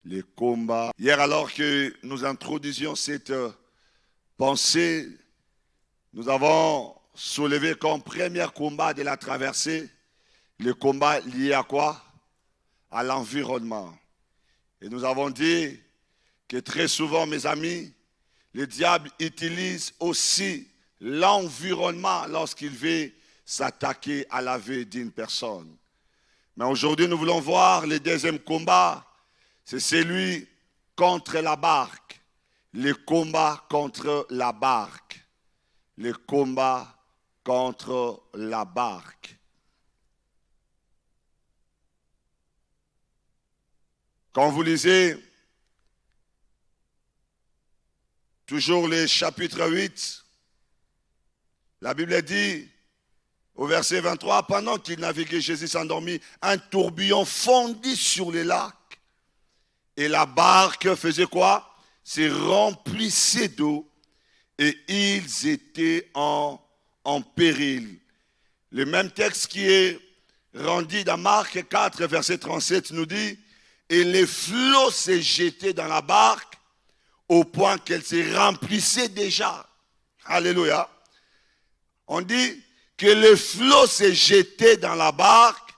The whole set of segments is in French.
les combats. Hier, alors que nous introduisions cette pensée, nous avons soulevé comme premier combat de la traversée le combat lié à quoi? À l'environnement. Et nous avons dit que très souvent, mes amis, le diable utilise aussi l'environnement lorsqu'il veut s'attaquer à la vie d'une personne. Mais aujourd'hui, nous voulons voir le deuxième combat. C'est celui contre la barque. Le combat contre la barque. Le combat contre la barque. Quand vous lisez toujours le chapitre 8, la Bible dit au verset 23, pendant qu'il naviguait, Jésus s'endormit, un tourbillon fondit sur les lacs. Et la barque faisait quoi? Se remplissait d'eau et ils étaient en péril. Le même texte qui est rendu dans Marc 4, verset 37 nous dit, et les flots se jetaient dans la barque au point qu'elle se remplissait déjà. Alléluia. On dit que les flots se jetaient dans la barque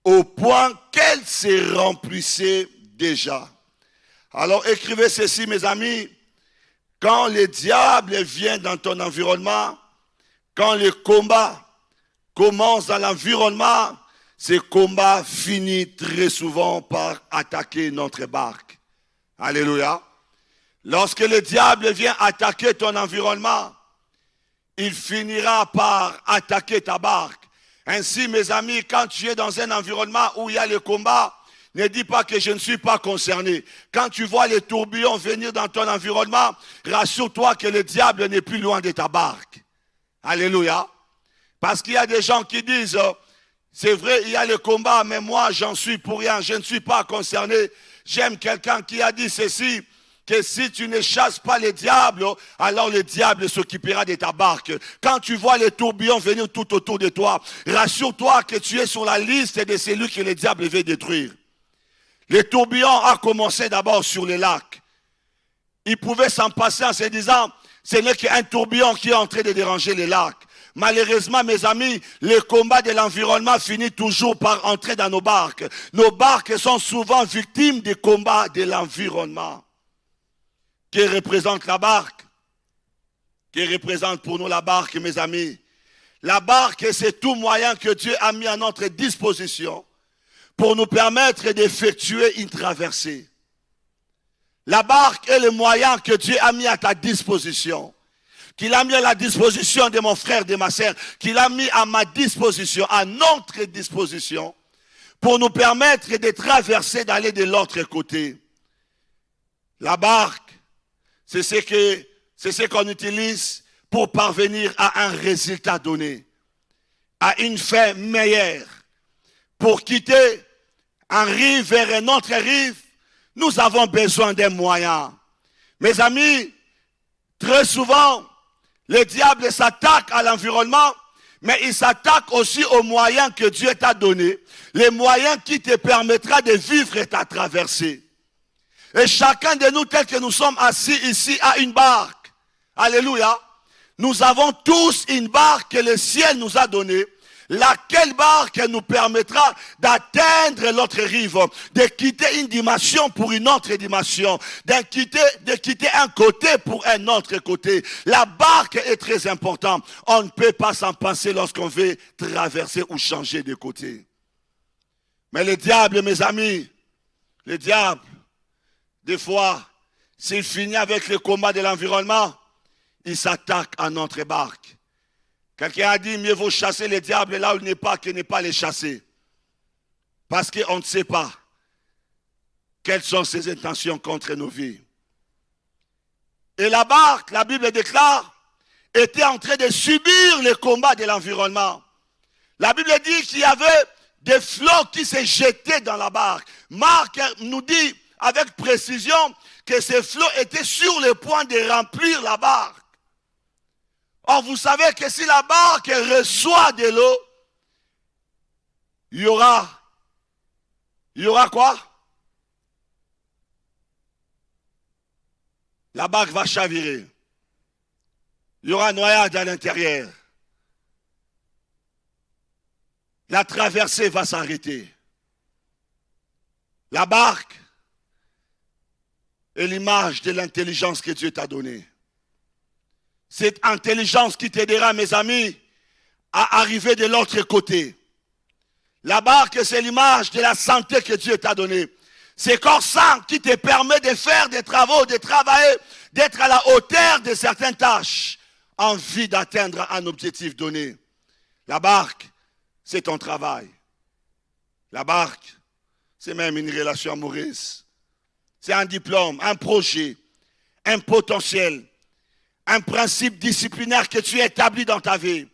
au point qu'elle se remplissait déjà. Alors écrivez ceci, mes amis. Quand le diable vient dans ton environnement, quand le combat commence dans l'environnement, ce combat finit très souvent par attaquer notre barque. Alléluia. Lorsque le diable vient attaquer ton environnement, il finira par attaquer ta barque. Ainsi, mes amis, quand tu es dans un environnement où il y a le combat, ne dis pas que je ne suis pas concerné. Quand tu vois les tourbillons venir dans ton environnement, rassure-toi que le diable n'est plus loin de ta barque. Alléluia. Parce qu'il y a des gens qui disent, c'est vrai, il y a le combat, mais moi, j'en suis pour rien, je ne suis pas concerné. J'aime quelqu'un qui a dit ceci, que si tu ne chasses pas les diables, alors le diable s'occupera de ta barque. Quand tu vois les tourbillons venir tout autour de toi, rassure-toi que tu es sur la liste de celui que le diable veut détruire. Les tourbillons ont commencé d'abord sur les lacs. Ils pouvaient s'en passer en se disant, ce n'est qu'un tourbillon qui est en train de déranger les lacs. Malheureusement, mes amis, le combat de l'environnement finit toujours par entrer dans nos barques. Nos barques sont souvent victimes des combats de l'environnement. Que représente la barque? Que représente pour nous la barque, mes amis? La barque, c'est tout moyen que Dieu a mis à notre disposition pour nous permettre d'effectuer une traversée. La barque est le moyen que Dieu a mis à ta disposition, qu'il a mis à la disposition de mon frère, de ma sœur, qu'il a mis à ma disposition, à notre disposition, pour nous permettre de traverser, d'aller de l'autre côté. La barque, c'est ce qu'on utilise pour parvenir à un résultat donné, à une fin meilleure. Pour quitter un rive vers une autre rive, nous avons besoin d'un moyen. Mes amis, très souvent, le diable s'attaque à l'environnement, mais il s'attaque aussi aux moyens que Dieu t'a donnés, les moyens qui te permettra de vivre ta traversée. Et chacun de nous, tel que nous sommes assis ici, a une barque. Alléluia. Nous avons tous une barque que le ciel nous a donnée. Laquelle barque nous permettra d'atteindre l'autre rive, de quitter une dimension pour une autre dimension, de quitter un côté pour un autre côté. La barque est très importante. On ne peut pas s'en passer lorsqu'on veut traverser ou changer de côté. Mais le diable, mes amis, le diable, des fois, s'il finit avec le combat de l'environnement, il s'attaque à notre barque. Quelqu'un a dit, mieux vaut chasser le diable là où il n'est pas que ne pas les chasser. Parce qu'on ne sait pas quelles sont ses intentions contre nos vies. Et la barque, la Bible déclare, était en train de subir le combat de l'environnement. La Bible dit qu'il y avait des flots qui se jetaient dans la barque. Marc nous dit avec précision que ces flots étaient sur le point de remplir la barque. Or, vous savez que si la barque reçoit de l'eau, il y aura quoi? la barque va chavirer. Il y aura noyade à l'intérieur. La traversée va s'arrêter. La barque est l'image de l'intelligence que Dieu t'a donnée. Cette intelligence qui t'aidera, mes amis, à arriver de l'autre côté. La barque, c'est l'image de la santé que Dieu t'a donnée. C'est corps sain qui te permet de faire des travaux, de travailler, d'être à la hauteur de certaines tâches, en vue d'atteindre un objectif donné. La barque, c'est ton travail. La barque, c'est même une relation amoureuse. C'est un diplôme, un projet, un potentiel, un principe disciplinaire que tu établis dans ta vie.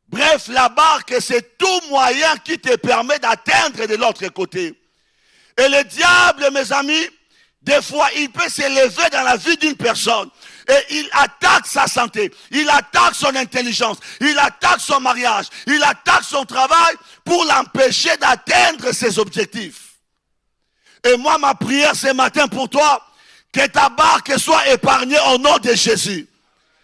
Bref, la barque, c'est tout moyen qui te permet d'atteindre de l'autre côté. Et le diable, mes amis, des fois, il peut s'élever dans la vie d'une personne et il attaque sa santé, il attaque son intelligence, il attaque son mariage, il attaque son travail pour l'empêcher d'atteindre ses objectifs. Et moi, ma prière ce matin pour toi, que ta barque soit épargnée au nom de Jésus.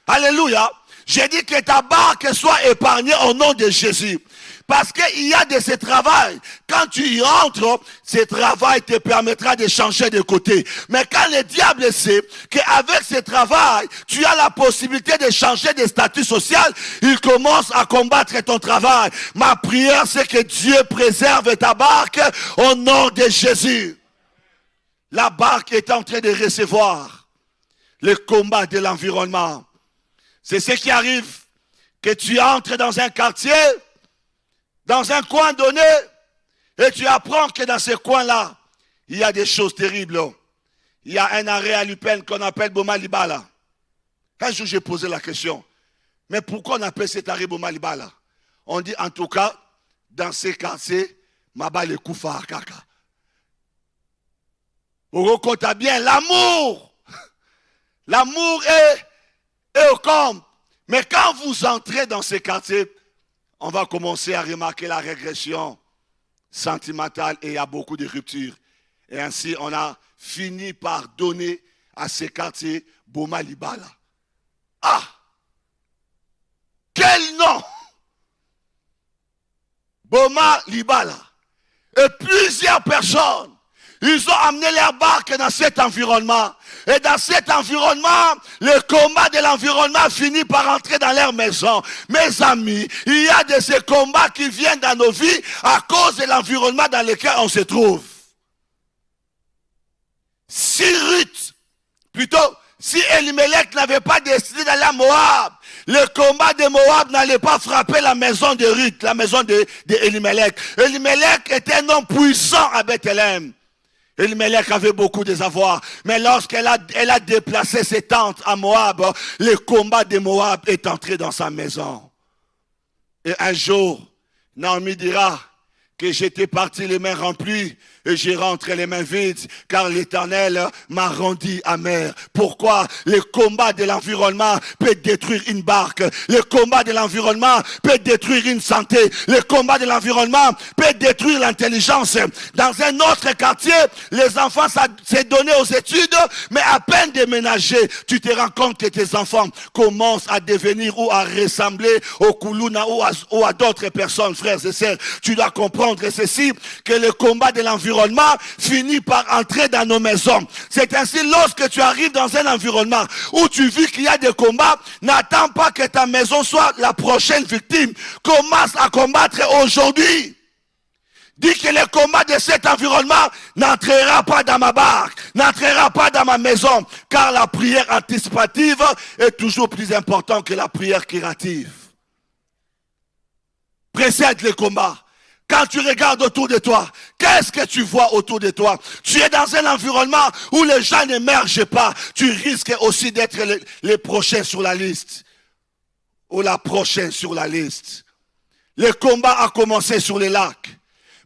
Alléluia. J'ai dit que ta barque soit épargnée au nom de Jésus. Parce qu'il y a de ce travail. Quand tu y entres, ce travail te permettra de changer de côté. Mais quand le diable sait qu'avec ce travail, tu as la possibilité de changer de statut social, il commence à combattre ton travail. Ma prière, c'est que Dieu préserve ta barque au nom de Jésus. La barque est en train de recevoir le combat de l'environnement. C'est ce qui arrive, que tu entres dans un quartier, dans un coin donné, et tu apprends que dans ce coin-là, il y a des choses terribles. Il y a un arrêt à l'UPEN qu'on appelle Boma Libala. Un jour, j'ai posé la question, mais pourquoi on appelle cet arrêt Boma Libala? On dit, en tout cas, dans ces quartiers, Maba le Koufa Kaka. Vous comptez bien, l'amour. L'amour est au comble. Mais quand vous entrez dans ces quartiers, on va commencer à remarquer la régression sentimentale et il y a beaucoup de ruptures. Et ainsi, on a fini par donner à ces quartiers Boma Libala. Ah! Quel nom! Boma Libala. Et plusieurs personnes, ils ont amené leur barque dans cet environnement. Et dans cet environnement, le combat de l'environnement finit par entrer dans leur maison. Mes amis, il y a de ces combats qui viennent dans nos vies à cause de l'environnement dans lequel on se trouve. Si Elimelech n'avait pas décidé d'aller à Moab, le combat de Moab n'allait pas frapper la maison de Ruth, la maison de Elimelech. Elimelech était un homme puissant à Bethléem. Elimelech avait beaucoup de avoirs. Mais lorsqu'elle a déplacé ses tentes à Moab, le combat de Moab est entré dans sa maison. Et un jour, Naomi dira que j'étais parti les mains remplies et j'ai rentré les mains vides car l'Éternel m'a rendu amer. Pourquoi? Le combat de l'environnement peut détruire une barque. Le combat de l'environnement peut détruire une santé. Le combat de l'environnement peut détruire l'intelligence. Dans un autre quartier, les enfants s'est donné aux études, mais à peine déménagé, tu te rends compte que tes enfants commencent à devenir ou à ressembler au Koulouna ou à d'autres personnes, frères et sœurs. Tu dois comprendre ceci, que le combat de l'environnement finit par entrer dans nos maisons. C'est ainsi, lorsque tu arrives dans un environnement où tu vis qu'il y a des combats, n'attends pas que ta maison soit la prochaine victime. Commence à combattre aujourd'hui. Dis que le combat de cet environnement n'entrera pas dans ma barque, n'entrera pas dans ma maison, car la prière anticipative est toujours plus importante que la prière curative. Précède le combat. Quand tu regardes autour de toi, qu'est-ce que tu vois autour de toi? Tu es dans un environnement où les gens n'émergent pas. Tu risques aussi d'être les prochains sur la liste. Ou la prochaine sur la liste. Le combat a commencé sur les lacs.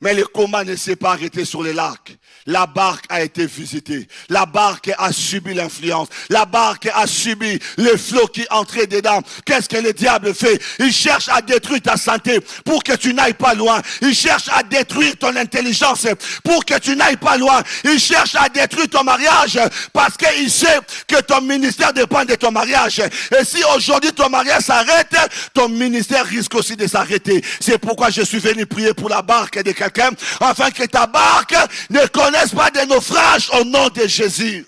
Mais le combat ne s'est pas arrêté sur les lacs. La barque a été visitée. La barque a subi l'influence. La barque a subi le flot qui entrait dedans. Qu'est-ce que le diable fait? Il cherche à détruire ta santé pour que tu n'ailles pas loin. Il cherche à détruire ton intelligence pour que tu n'ailles pas loin. Il cherche à détruire ton mariage parce qu'il sait que ton ministère dépend de ton mariage. Et si aujourd'hui ton mariage s'arrête, ton ministère risque aussi de s'arrêter. C'est pourquoi je suis venu prier pour la barque de quelqu'un afin que ta barque ne connaisse pas de naufrage au nom de Jésus.